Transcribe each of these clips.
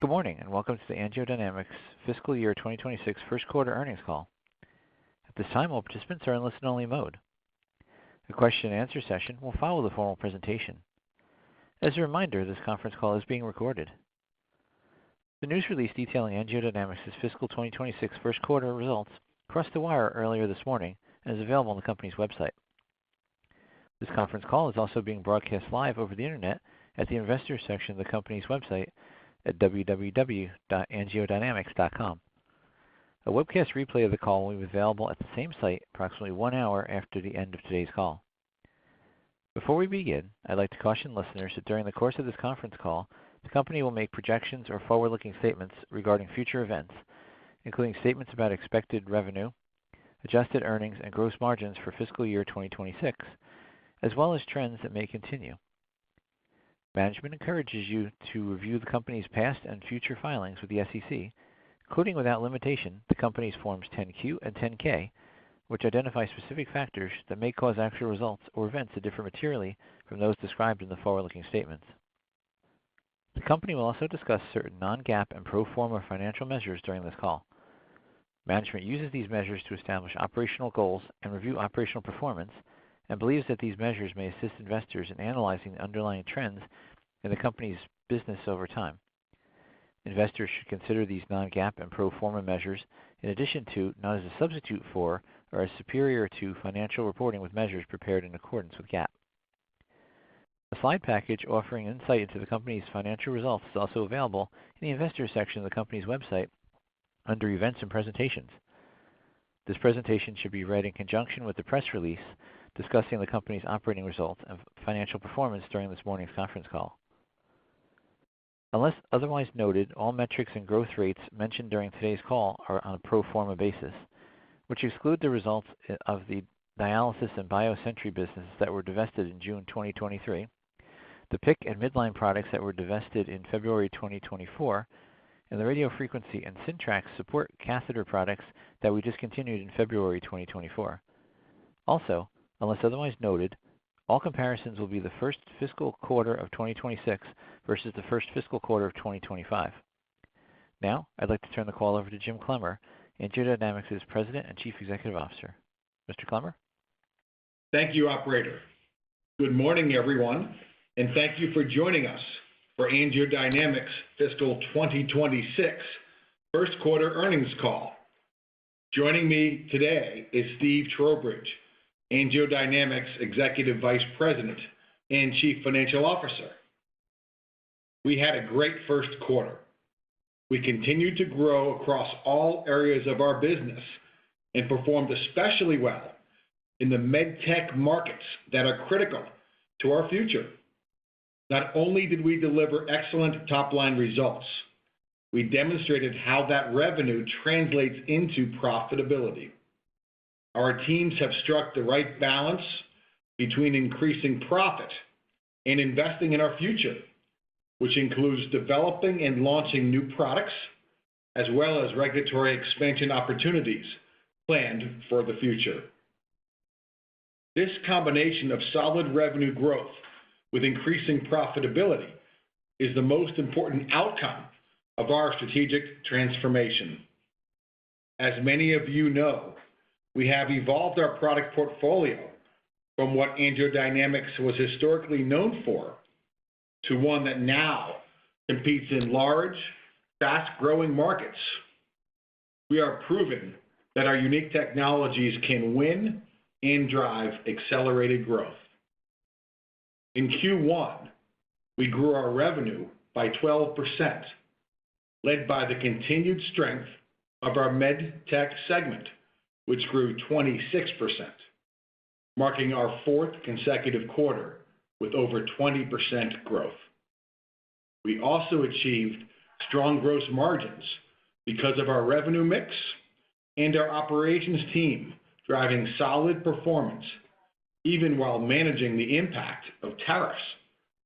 Good morning, and welcome to the AngioDynamics Fiscal Year 2026 First Quarter Earnings Call. At this time, all participants are in listen-only mode. A question-and-answer session will follow the formal presentation. As a reminder, this conference call is being recorded. The news release detailing AngioDynamics' fiscal 2026 first quarter results crossed the wire earlier this morning and is available on the company's website. This conference call is also being broadcast live over the internet at the Investors section of the company's website at www.angiodynamics.com. A webcast replay of the call will be available at the same site approximately 1 hour after the end of today's call. Before we begin, I'd like to caution listeners that during the course of this conference call, the company will make projections or forward-looking statements regarding future events, including statements about expected revenue, adjusted earnings, and gross margins for fiscal year 2026, as well as trends that may continue. Management encourages you to review the company's past and future filings with the SEC, including without limitation the company's Forms 10-Q and 10-K, which identify specific factors that may cause actual results or events to differ materially from those described in the forward-looking statements. The company will also discuss certain non-GAAP and pro forma financial measures during this call. Management uses these measures to establish operational goals and review operational performance, and believes that these measures may assist investors in analyzing the underlying trends in the company's business over time. Investors should consider these non-GAAP and pro forma measures in addition to, not as a substitute for, or as superior to financial reporting with measures prepared in accordance with GAAP. A slide package offering insight into the company's financial results is also available in the Investors section of the company's website under Events and Presentations. This presentation should be read in conjunction with the press release discussing the company's operating results and financial performance during this morning's conference call. Unless otherwise noted, all metrics and growth rates mentioned during today's call are on a pro forma basis, which exclude the results of the dialysis and BioSentry businesses that were divested in June 2023, the PIC and midline products that were divested in February 2024, and the radiofrequency and Syntrax support catheter products that we discontinued in February 2024. Also, unless otherwise noted, all comparisons will be the first fiscal quarter of 2026 versus the first fiscal quarter of 2025. Now, I'd like to turn the call over to Jim Clemmer, AngioDynamics' President and Chief Executive Officer. Mr. Clemmer? Thank you, Operator. Good morning, everyone, and thank you for joining us for AngioDynamics' fiscal 2026 first quarter earnings call. Joining me today is Steve Trowbridge, AngioDynamics Executive Vice President and Chief Financial Officer. We had a great first quarter. We continued to grow across all areas of our business and performed especially well in the medtech markets that are critical to our future. Not only did we deliver excellent top-line results, we demonstrated how that revenue translates into profitability. Our teams have struck the right balance between increasing profit and investing in our future, which includes developing and launching new products, as well as regulatory expansion opportunities planned for the future. This combination of solid revenue growth with increasing profitability is the most important outcome of our strategic transformation. As many of you know, we have evolved our product portfolio from what AngioDynamics was historically known for to one that now competes in large, fast-growing markets. We are proving that our unique technologies can win and drive accelerated growth. In Q1, we grew our revenue by 12%, led by the continued strength of our MedTech segment, which grew 26%, marking our fourth consecutive quarter with over 20% growth. We also achieved strong gross margins because of our revenue mix and our operations team driving solid performance, even while managing the impact of tariffs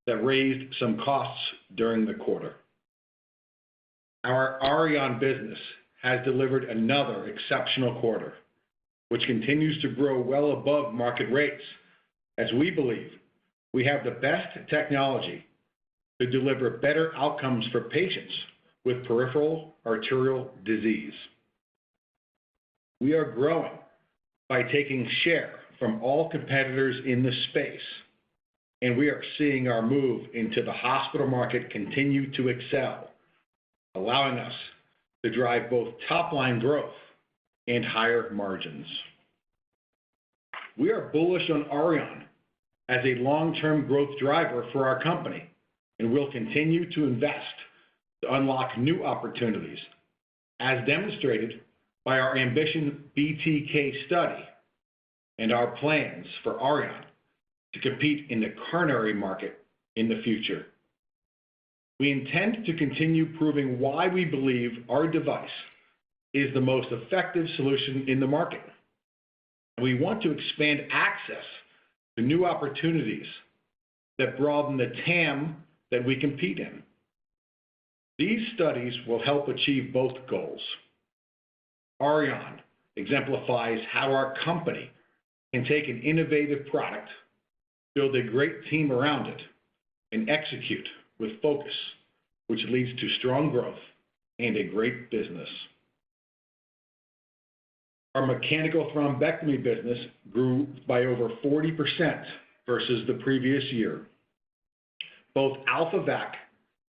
that raised some costs during the quarter. Our Auryon business has delivered another exceptional quarter, which continues to grow well above market rates, as we believe we have the best technology to deliver better outcomes for patients with peripheral arterial disease. We are growing by taking share from all competitors in the space, and we are seeing our move into the hospital market continue to excel, allowing us to drive both top-line growth and higher margins. We are bullish on Auryon as a long-term growth driver for our company, and will continue to invest to unlock new opportunities, as demonstrated by our Ambition BTK study and our plans for Auryon to compete in the coronary market in the future. We intend to continue proving why we believe our device is the most effective solution in the market. And we want to expand access to new opportunities that broaden the TAM that we compete in. These studies will help achieve both goals. Auryon exemplifies how our company can take an innovative product, build a great team around it, and execute with focus, which leads to strong growth and a great business. Our mechanical thrombectomy business grew by over 40% versus the previous year. Both AlphaVac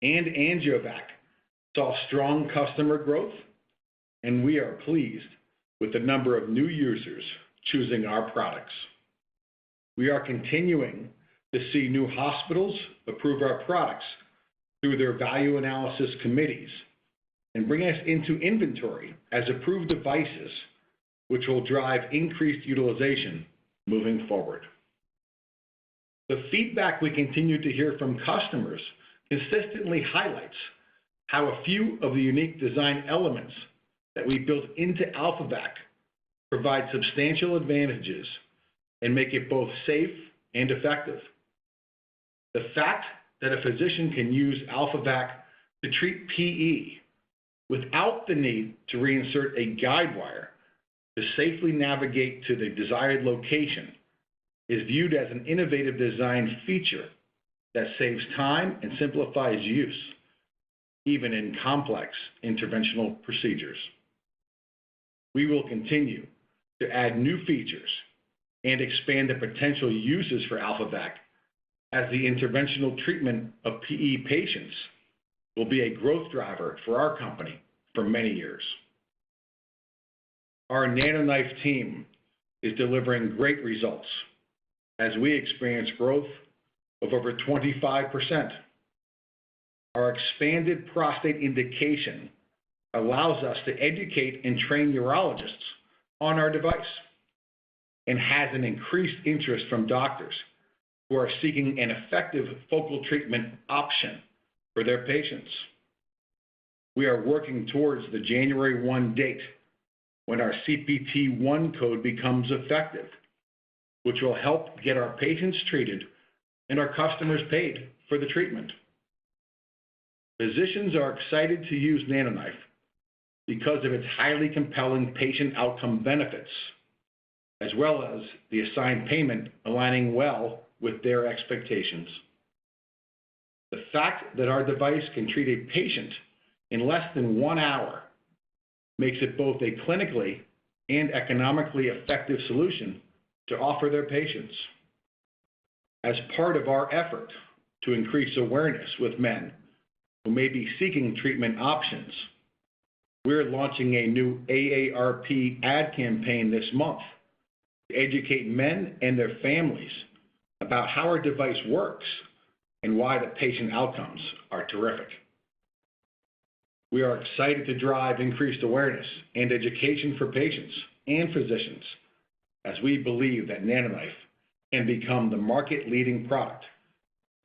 and AngioVac saw strong customer growth, and we are pleased with the number of new users choosing our products. We are continuing to see new hospitals approve our products through their value analysis committees and bring us into inventory as approved devices, which will drive increased utilization moving forward. The feedback we continue to hear from customers consistently highlights how a few of the unique design elements that we built into AlphaVac provide substantial advantages and make it both safe and effective. The fact that a physician can use AlphaVac to treat PE without the need to reinsert a guide wire to safely navigate to the desired location is viewed as an innovative design feature that saves time and simplifies use, even in complex interventional procedures. We will continue to add new features and expand the potential uses for AlphaVac, as the interventional treatment of PE patients will be a growth driver for our company for many years. Our NanoKnife team is delivering great results as we experience growth of over 25%. Our expanded prostate indication allows us to educate and train urologists on our device, and has an increased interest from doctors who are seeking an effective focal treatment option for their patients. We are working towards the January 1 date when our CPT 1 code becomes effective, which will help get our patients treated and our customers paid for the treatment. Physicians are excited to use NanoKnife because of its highly compelling patient outcome benefits, as well as the assigned payment aligning well with their expectations. The fact that our device can treat a patient in less than 1 hour makes it both a clinically and economically effective solution to offer their patients. As part of our effort to increase awareness with men who may be seeking treatment options, we're launching a new AARP ad campaign this month to educate men and their families about how our device works and why the patient outcomes are terrific. We are excited to drive increased awareness and education for patients and physicians, as we believe that NanoKnife can become the market-leading product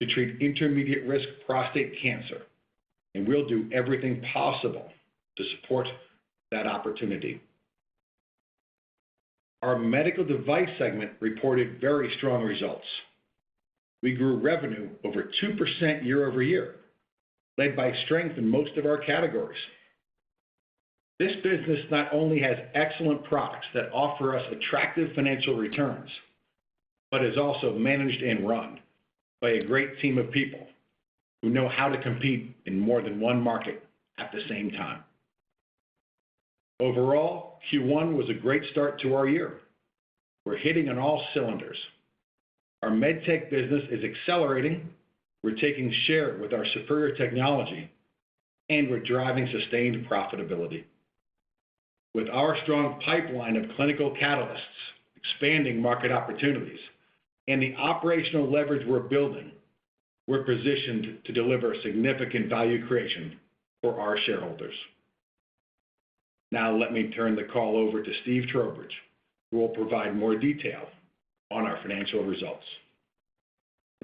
to treat intermediate-risk prostate cancer, and we'll do everything possible to support that opportunity. Our medical device segment reported very strong results. We grew revenue over 2% year over year, led by strength in most of our categories. This business not only has excellent products that offer us attractive financial returns, but is also managed and run by a great team of people who know how to compete in more than one market at the same time. Overall, Q1 was a great start to our year. We're hitting on all cylinders. Our MedTech business is accelerating, we're taking share with our superior technology, and we're driving sustained profitability. With our strong pipeline of clinical catalysts, expanding market opportunities, and the operational leverage we're building, we're positioned to deliver significant value creation for our shareholders. Now let me turn the call over to Steve Trowbridge, who will provide more detail on our financial results.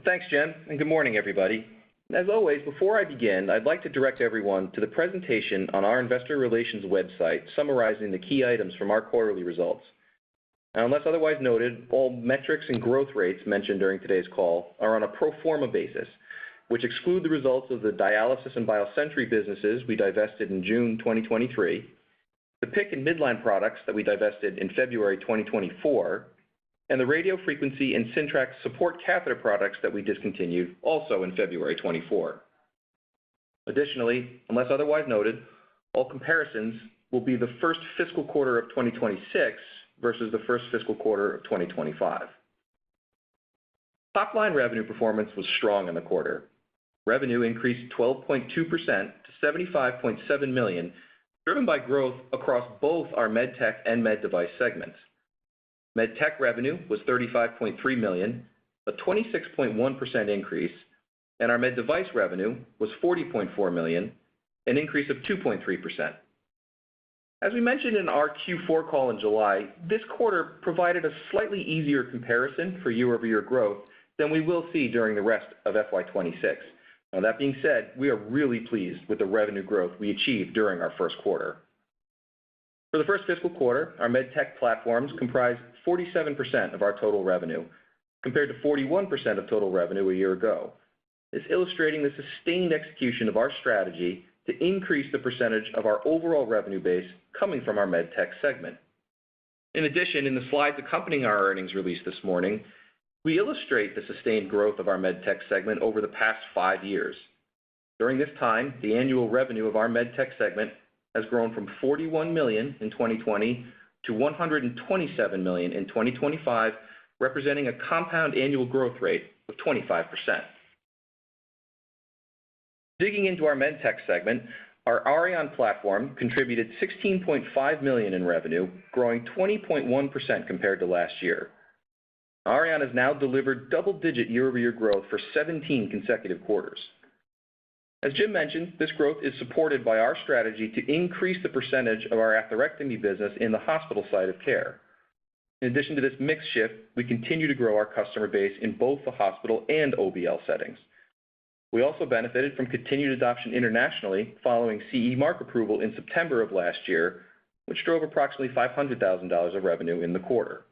Thanks, Jim, and good morning, everybody. As always, before I begin, I'd like to direct everyone to the presentation on our investor relations website summarizing the key items from our quarterly results. Now, unless otherwise noted, all metrics and growth rates mentioned during today's call are on a pro forma basis, which exclude the results of the dialysis and BioSentry businesses we divested in June 2023, the PICC and midline products that we divested in February 2024, and the radiofrequency and Syntrax support catheter products that we discontinued also in February 24. Additionally, unless otherwise noted, all comparisons will be the first fiscal quarter of 2026 versus the first fiscal quarter of 2025. Top-line revenue performance was strong in the quarter. Revenue increased 12.2% to $75.7 million, driven by growth across both our MedTech and MedDevice segments. MedTech revenue was $35.3 million, a 26.1% increase, and our MedDevice revenue was $40.4 million, an increase of 2.3%. As we mentioned in our Q4 call in July, this quarter provided a slightly easier comparison for year-over-year growth than we will see during the rest of FY26. Now, that being said, we are really pleased with the revenue growth we achieved during our first quarter. For the first fiscal quarter, our MedTech platforms comprised 47% of our total revenue, compared to 41% of total revenue a year ago. It's illustrating the sustained execution of our strategy to increase the percentage of our overall revenue base coming from our MedTech segment. In addition, in the slides accompanying our earnings release this morning, we illustrate the sustained growth of our MedTech segment over the past 5 years. During this time, the annual revenue of our MedTech segment has grown from $41 million in 2020 to $127 million in 2025, representing a compound annual growth rate of 25%. Digging into our MedTech segment, our Auryon platform contributed $16.5 million in revenue, growing 20.1% compared to last year. Auryon has now delivered double-digit year-over-year growth for 17 consecutive quarters. As Jim mentioned, this growth is supported by our strategy to increase the percentage of our atherectomy business in the hospital side of care. In addition to this mix shift, we continue to grow our customer base in both the hospital and OBL settings. We also benefited from continued adoption internationally following CE mark approval in September of last year, which drove approximately $500,000 of revenue in the quarter.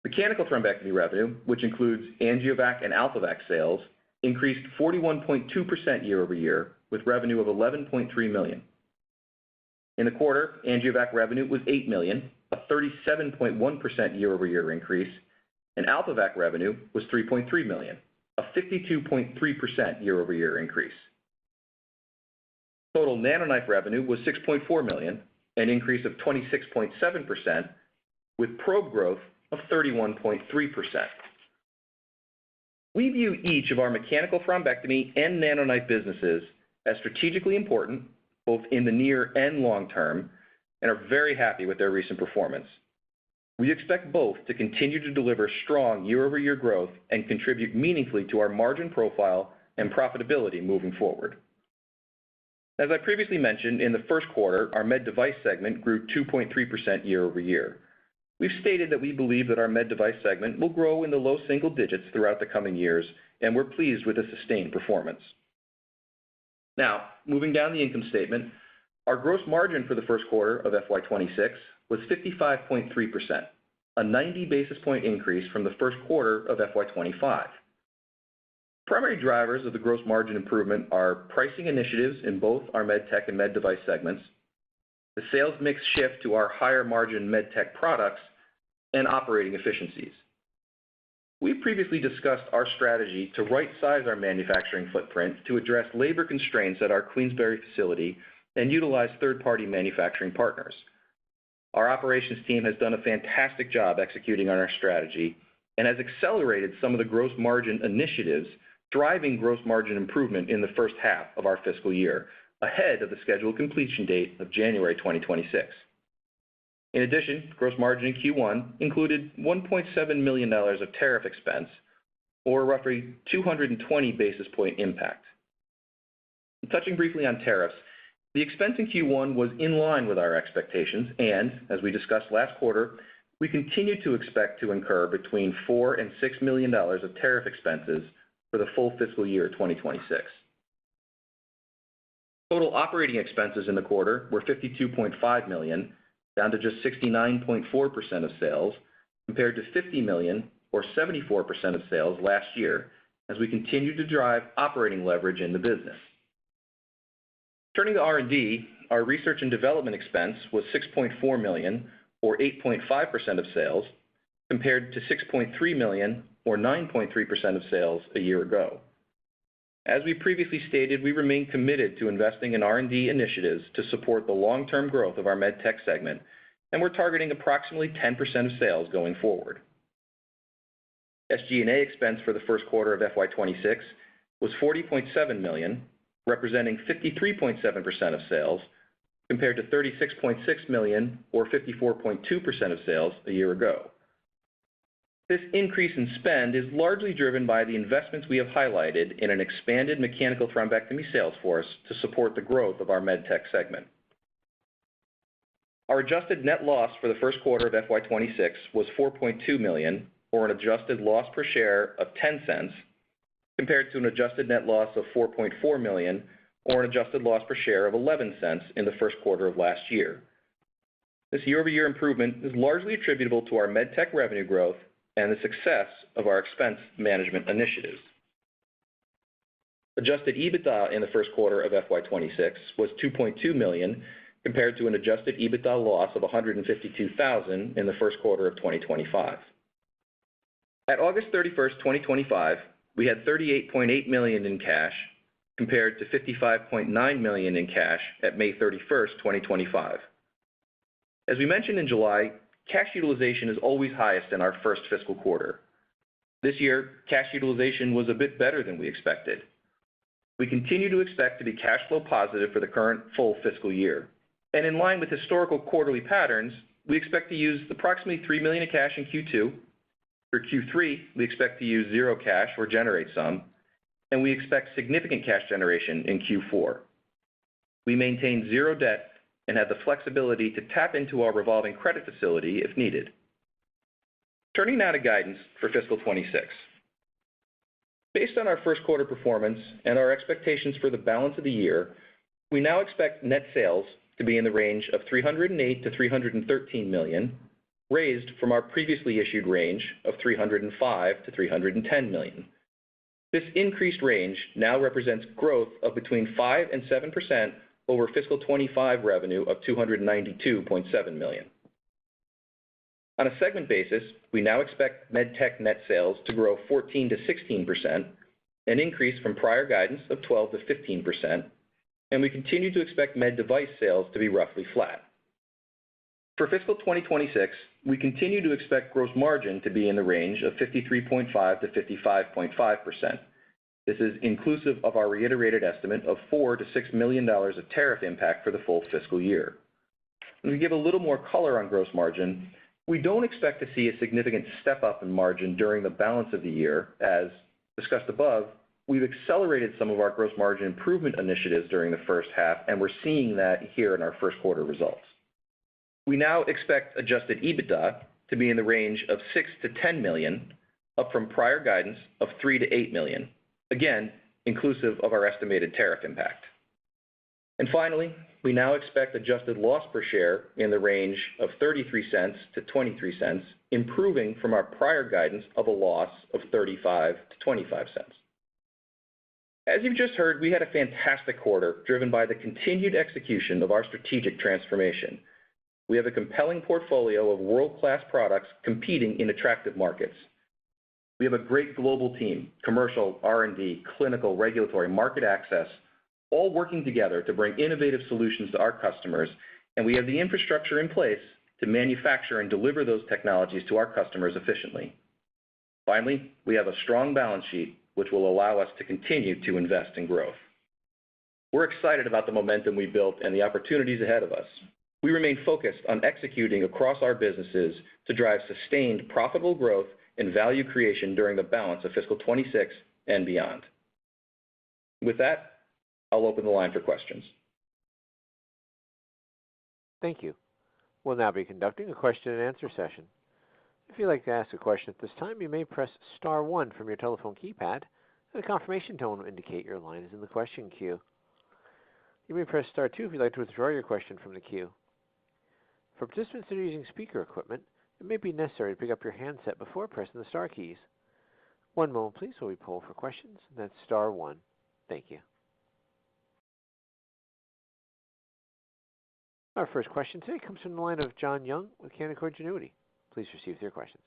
Mechanical thrombectomy revenue, which includes AngioVac and AlphaVac sales, increased 41.2% year-over-year, with revenue of $11.3 million. In the quarter, AngioVac revenue was $8 million, a 37.1% year-over-year increase, and AlphaVac revenue was $3.3 million, a 52.3% year-over-year increase. Total NanoKnife revenue was $6.4 million, an increase of 26.7%, with probe growth of 31.3%. We view each of our mechanical thrombectomy and NanoKnife businesses as strategically important, both in the near and long term, and are very happy with their recent performance. We expect both to continue to deliver strong year-over-year growth and contribute meaningfully to our margin profile and profitability moving forward. As I previously mentioned, in the first quarter, our MedDevice segment grew 2.3% year-over-year. We've stated that we believe that our MedDevice segment will grow in the low single digits throughout the coming years, and we're pleased with the sustained performance. Now, moving down the income statement, our gross margin for the first quarter of FY26 was 55.3%, a 90 basis point increase from the first quarter of FY25. Primary drivers of the gross margin improvement are pricing initiatives in both our MedTech and MedDevice segments, the sales mix shift to our higher margin MedTech products, and operating efficiencies. We previously discussed our strategy to right-size our manufacturing footprint to address labor constraints at our Queensbury facility and utilize third-party manufacturing partners. Our operations team has done a fantastic job executing on our strategy and has accelerated some of the gross margin initiatives, driving gross margin improvement in the first half of our fiscal year, ahead of the scheduled completion date of January 2026. In addition, gross margin in Q1 included $1.7 million of tariff expense, or roughly 220 basis point impact. Touching briefly on tariffs, the expense in Q1 was in line with our expectations, and as we discussed last quarter, we continue to expect to incur between $4 and $6 million of tariff expenses for the full fiscal year 2026. Total operating expenses in the quarter were $52.5 million, down to just 69.4% of sales, compared to $50 million or 74% of sales last year, as we continue to drive operating leverage in the business. Turning to R&D, our research and development expense was $6.4 million or 8.5% of sales, compared to $6.3 million or 9.3% of sales a year ago. As we previously stated, we remain committed to investing in R&D initiatives to support the long-term growth of our MedTech segment, and we're targeting approximately 10% of sales going forward. SG&A expense for the first quarter of FY26 was $40.7 million, representing 53.7% of sales, compared to $36.6 million or 54.2% of sales a year ago. This increase in spend is largely driven by the investments we have highlighted in an expanded mechanical thrombectomy sales force to support the growth of our MedTech segment. Our adjusted net loss for the first quarter of FY26 was $4.2 million, or an adjusted loss per share of 10 cents, compared to an adjusted net loss of $4.4 million, or an adjusted loss per share of 11 cents in the first quarter of last year. This year-over-year improvement is largely attributable to our MedTech revenue growth and the success of our expense management initiatives. Adjusted EBITDA in the first quarter of FY26 was $2.2 million, compared to an adjusted EBITDA loss of $152,000 in the first quarter of 2025. At August 31st, 2025, we had $38.8 million in cash, compared to $55.9 million in cash at May 31st, 2025. As we mentioned in July, cash utilization is always highest in our first fiscal quarter. This year, cash utilization was a bit better than we expected. We continue to expect to be cash flow positive for the current full fiscal year. And in line with historical quarterly patterns, we expect to use approximately $3 million in cash in Q2. For Q3, we expect to use zero cash or generate some, and we expect significant cash generation in Q4. We maintain zero debt and have the flexibility to tap into our revolving credit facility if needed. Turning now to guidance for fiscal 26. Based on our first quarter performance and our expectations for the balance of the year, we now expect net sales to be in the range of $308 to $313 million, raised from our previously issued range of $305 to $310 million. This increased range now represents growth of between 5% and 7% over fiscal 25 revenue of $292.7 million. On a segment basis, we now expect MedTech net sales to grow 14% to 16%, an increase from prior guidance of 12% to 15%, and we continue to expect Med Device sales to be roughly flat. For fiscal 2026, we continue to expect gross margin to be in the range of 53.5% to 55.5%. This is inclusive of our reiterated estimate of $4 to $6 million of tariff impact for the full fiscal year. And to give a little more color on gross margin, we don't expect to see a significant step up in margin during the balance of the year. As discussed above, we've accelerated some of our gross margin improvement initiatives during the first half, and we're seeing that here in our first quarter results. We now expect adjusted EBITDA to be in the range of $6 to $10 million, up from prior guidance of $3 to $8 million, again, inclusive of our estimated tariff impact. And finally, we now expect adjusted loss per share in the range of 33 cents to 23 cents, improving from our prior guidance of a loss of 35 to 25 cents. As you've just heard, we had a fantastic quarter driven by the continued execution of our strategic transformation. We have a compelling portfolio of world-class products competing in attractive markets. We have a great global team, commercial, R&D, clinical, regulatory, market access, all working together to bring innovative solutions to our customers, and we have the infrastructure in place to manufacture and deliver those technologies to our customers efficiently. Finally, we have a strong balance sheet, which will allow us to continue to invest in growth. We're excited about the momentum we built and the opportunities ahead of us. We remain focused on executing across our businesses to drive sustained profitable growth and value creation during the balance of fiscal 26 and beyond. With that, I'll open the line for questions. Thank you. We'll now be conducting a question and answer session. If you'd like to ask a question at this time, you may press star 1 from your telephone keypad, and a confirmation tone will indicate your line is in the question queue. You may press star 2 if you'd like to withdraw your question from the queue. For participants that are using speaker equipment, it may be necessary to pick up your handset before pressing the star keys. One moment, please, while we poll for questions. That's star 1. Thank you. Our first question today comes from the line of John Young with Canaccord Genuity. Please proceed with your questions.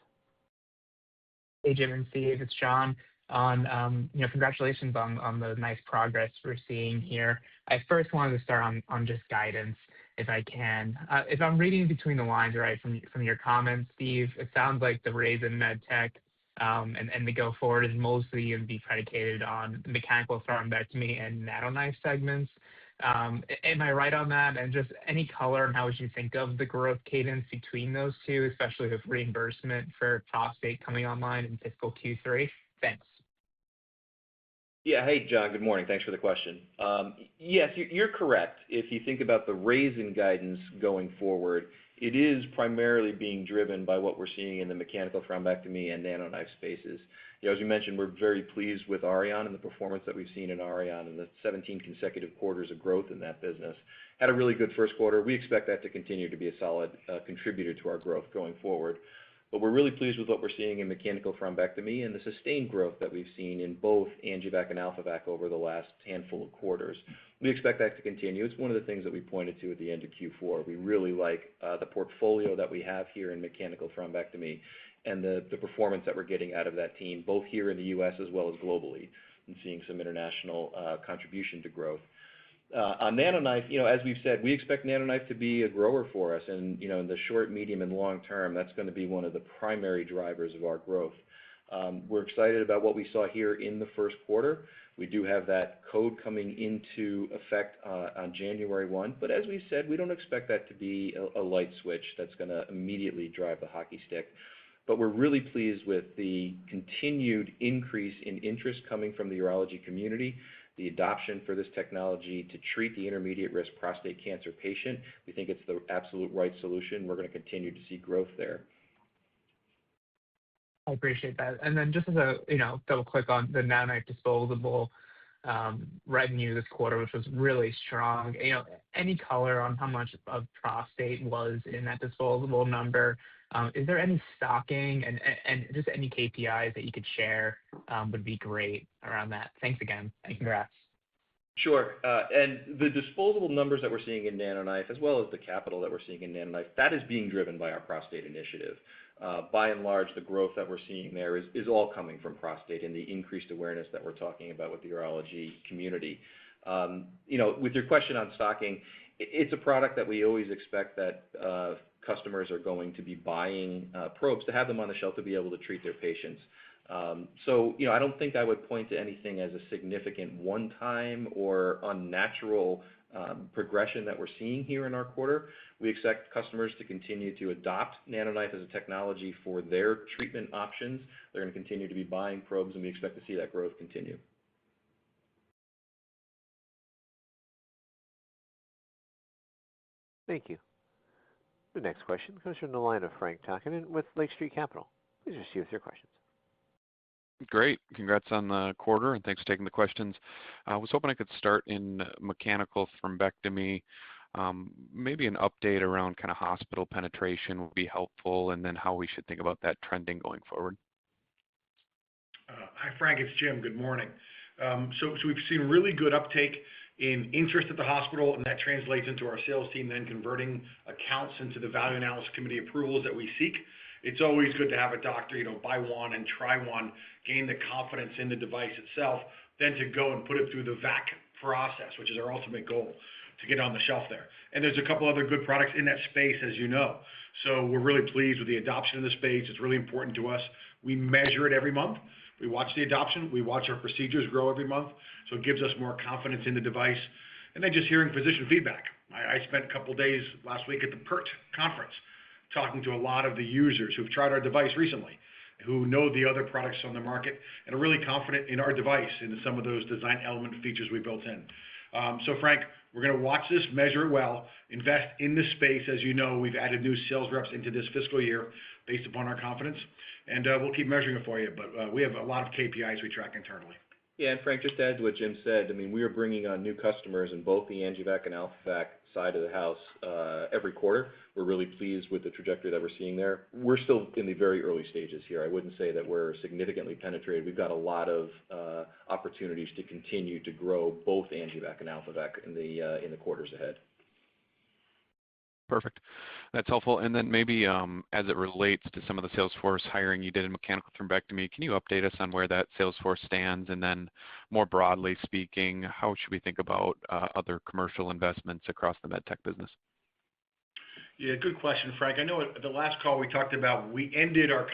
Hey, Jim and Steve, it's John. Congratulations on the nice progress we're seeing here. I first wanted to start on just guidance, if I can. If I'm reading between the lines right from your comments, Steve, it sounds like the raise in MedTech and the go forward is mostly going to be predicated on mechanical thrombectomy and NanoKnife segments. Am I right on that? And just any color on how would you think of the growth cadence between those two, especially with reimbursement for prostate coming online in fiscal Q3? Thanks. Yeah. Hey, John. Good morning. Thanks for the question. Yes, you're correct. If you think about the raise in guidance going forward, it is primarily being driven by what we're seeing in the mechanical thrombectomy and NanoKnife spaces. As you mentioned, we're very pleased with Auryon and the performance that we've seen in Auryon and the 17 consecutive quarters of growth in that business. Had a really good first quarter. We expect that to continue to be a solid contributor to our growth going forward. But we're really pleased with what we're seeing in mechanical thrombectomy and the sustained growth that we've seen in both AngioVac and AlphaVac over the last handful of quarters. We expect that to continue. It's one of the things that we pointed to at the end of Q4. We really like the portfolio that we have here in mechanical thrombectomy and the performance that we're getting out of that team, both here in the U.S. as well as globally, and seeing some international contribution to growth. On NanoKnife, as we've said, we expect NanoKnife to be a grower for us, and in the short, medium, and long term, that's going to be one of the primary drivers of our growth. We're excited about what we saw here in the first quarter. We do have that code coming into effect on January 1, but as we said, we don't expect that to be a light switch that's going to immediately drive the hockey stick. But we're really pleased with the continued increase in interest coming from the urology community, the adoption for this technology to treat the intermediate risk prostate cancer patient. We think it's the absolute right solution. We're going to continue to see growth there. I appreciate that. And then just as a double click on the NanoKnife disposable revenue this quarter, which was really strong. Any color on how much of prostate was in that disposable number? Is there any stocking and just any KPIs that you could share would be great around that. Thanks again, and congrats. Sure. And the disposable numbers that we're seeing in NanoKnife, as well as the capital that we're seeing in NanoKnife, that is being driven by our prostate initiative. By and large, the growth that we're seeing there is all coming from prostate and the increased awareness that we're talking about with the urology community. With your question on stocking, it's a product that we always expect that customers are going to be buying probes to have them on the shelf to be able to treat their patients. I don't think I would point to anything as a significant one-time or unnatural progression that we're seeing here in our quarter. We expect customers to continue to adopt NanoKnife as a technology for their treatment options. They're going to continue to be buying probes, and we expect to see that growth continue. Thank you. The next question comes from the line of Frank Takkinen with Lake Street Capital. Please proceed with your questions. Great. Congrats on the quarter, and thanks for taking the questions. I was hoping I could start in mechanical thrombectomy. Maybe an update around kind of hospital penetration would be helpful, and then how we should think about that trending going forward. Hi, Frank. It's Jim. Good morning. So we've seen really good uptake in interest at the hospital, and that translates into our sales team then converting accounts into the value analysis committee approvals that we seek. it's always good to have a doctor, buy one and try one, gain the confidence in the device itself, then to go and put it through the VAC process, which is our ultimate goal, to get on the shelf there. And there's a couple other good products in that space, as you know. So we're really pleased with the adoption of the space. It's really important to us. We measure it every month. We watch the adoption. We watch our procedures grow every month. So it gives us more confidence in the device. And then just hearing physician feedback. I spent a couple days last week at the PERT conference talking to a lot of the users who've tried our device recently, who know the other products on the market and are really confident in our device and some of those design element features we built in. So Frank, we're going to watch this, measure it well, invest in this space. As you know, we've added new sales reps into this fiscal year based upon our confidence, and we'll keep measuring it for you. But we have a lot of KPIs we track internally. Yeah, and Frank, just to add to what Jim said, I mean, we are bringing on new customers in both the AngioVac and AlphaVac side of the house every quarter. We're really pleased with the trajectory that we're seeing there. We're still in the very early stages here. I wouldn't say that we're significantly penetrated. We've got a lot of opportunities to continue to grow both AngioVac and AlphaVac in the quarters ahead. Perfect. That's helpful. And then maybe as it relates to some of the sales force hiring you did in mechanical thrombectomy, can you update us on where that sales force stands? And then more broadly speaking, how should we think about other commercial investments across the medtech business? Yeah, good question, Frank. I know at the last call we talked about, we ended our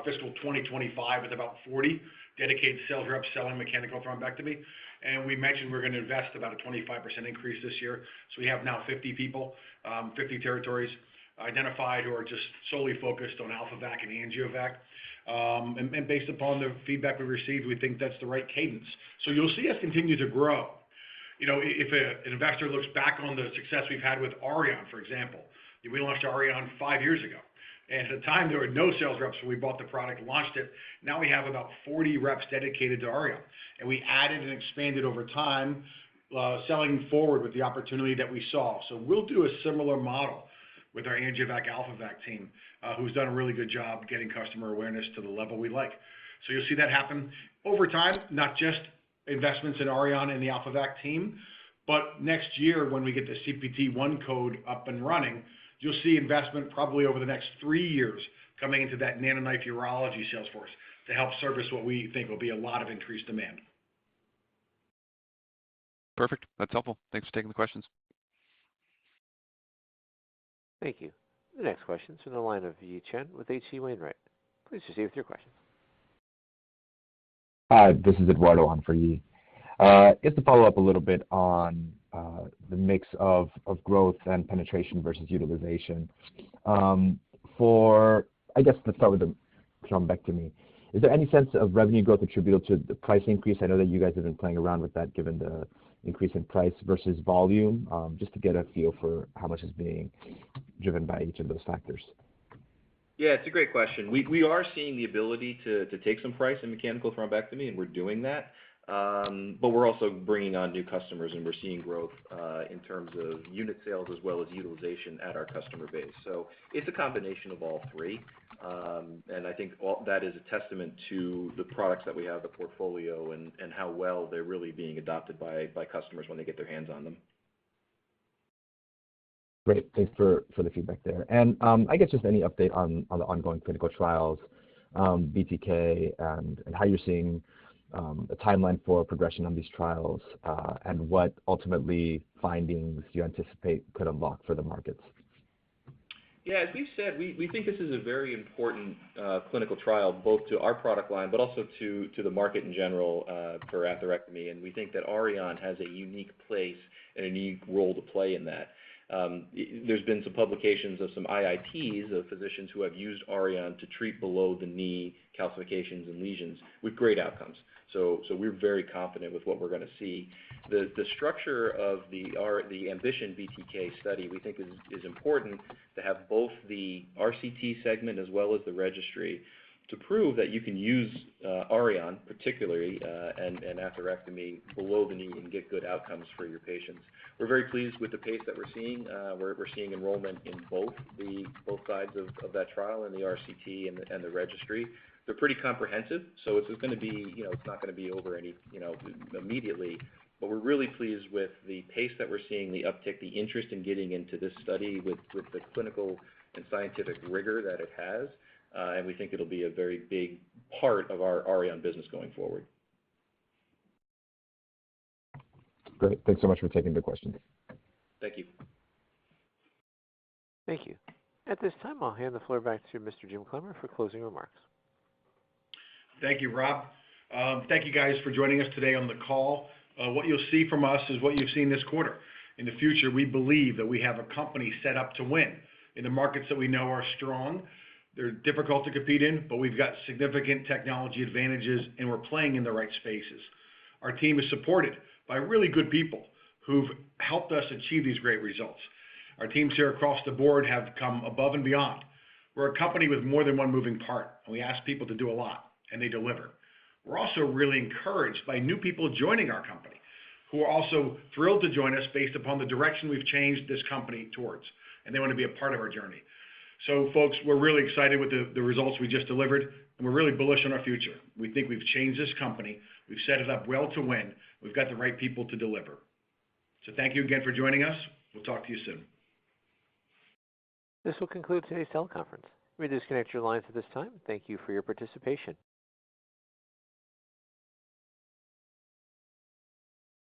fiscal 2025 with about 40 dedicated sales reps selling mechanical thrombectomy. And we mentioned we're going to invest about a 25% increase this year. So we have now 50 people, 50 territories identified who are just solely focused on AlphaVac and AngioVac. And based upon the feedback we received, we think that's the right cadence. So you'll see us continue to grow. If an investor looks back on the success we've had with Auryon, for example, we launched Auryon 5 years ago. And at the time, there were no sales reps when we bought the product, launched it. Now we have about 40 reps dedicated to Auryon. And we added and expanded over time, selling forward with the opportunity that we saw. So we'll do a similar model with our AngioVac AlphaVac team, who's done a really good job getting customer awareness to the level we like. So you'll see that happen over time, not just investments in Auryon and the AlphaVac team, but next year when we get the CPT-1 code up and running, you'll see investment probably over the next 3 years coming into that NanoKnife urology sales force to help service what we think will be a lot of increased demand. Perfect. That's helpful. Thanks for taking the questions. Thank you. The next question is from the line of Yi Chen with H.C. Wainwright. Please proceed with your questions. Hi, this is Eduardo on for Yi. Just to follow up a little bit on the mix of growth and penetration versus utilization. I guess let's start with the thrombectomy. Is there any sense of revenue growth attributable to the price increase? I know that you guys have been playing around with that given the increase in price versus volume, just to get a feel for how much is being driven by each of those factors. Yeah, it's a great question. We are seeing the ability to take some price in mechanical thrombectomy, and we're doing that. But we're also bringing on new customers, and we're seeing growth in terms of unit sales as well as utilization at our customer base. So it's a combination of all three. And I think that is a testament to the products that we have, the portfolio, and how well they're really being adopted by customers when they get their hands on them. Great. Thanks for the feedback there. And I guess just any update on the ongoing clinical trials, BTK, and how you're seeing a timeline for progression on these trials, and what ultimately findings you anticipate could unlock for the markets. Yeah, as we've said, we think this is a very important clinical trial, both to our product line, but also to the market in general for atherectomy. And we think that Auryon has a unique place and a unique role to play in that. There's been some publications of some IITs of physicians who have used Auryon to treat below the knee calcifications and lesions with great outcomes. So we're very confident with what we're going to see. The structure of the Ambition BTK study we think is important to have both the RCT segment as well as the registry to prove that you can use Auryon particularly and atherectomy below the knee and get good outcomes for your patients. We're very pleased with the pace that we're seeing. We're seeing enrollment in both sides of that trial, in the RCT and the registry. They're pretty comprehensive, so it's going to be, it's not going to be over immediately. But we're really pleased with the pace that we're seeing, the uptick, the interest in getting into this study with the clinical and scientific rigor that it has. and we think it'll be a very big part of our Auryon business going forward. Great. Thanks so much for taking the questions. Thank you. Thank you. At this time, I'll hand the floor back to Mr. Jim Clemmer for closing remarks. Thank you, Rob. Thank you guys for joining us today on the call. What you'll see from us is what you've seen this quarter. In the future, we believe that we have a company set up to win in the markets that we know are strong. They're difficult to compete in, but we've got significant technology advantages, and we're playing in the right spaces. Our team is supported by really good people who've helped us achieve these great results. Our teams here across the board have come above and beyond. We're a company with more than one moving part, and we ask people to do a lot, and they deliver. We're also really encouraged by new people joining our company who are also thrilled to join us based upon the direction we've changed this company towards, and they want to be a part of our journey. So, folks, we're really excited with the results we just delivered, and we're really bullish on our future. We think we've changed this company. We've set it up well to win. We've got the right people to deliver. So thank you again for joining us. We'll talk to you soon. This will conclude today's teleconference. You may disconnect your lines at this time. Thank you for your participation.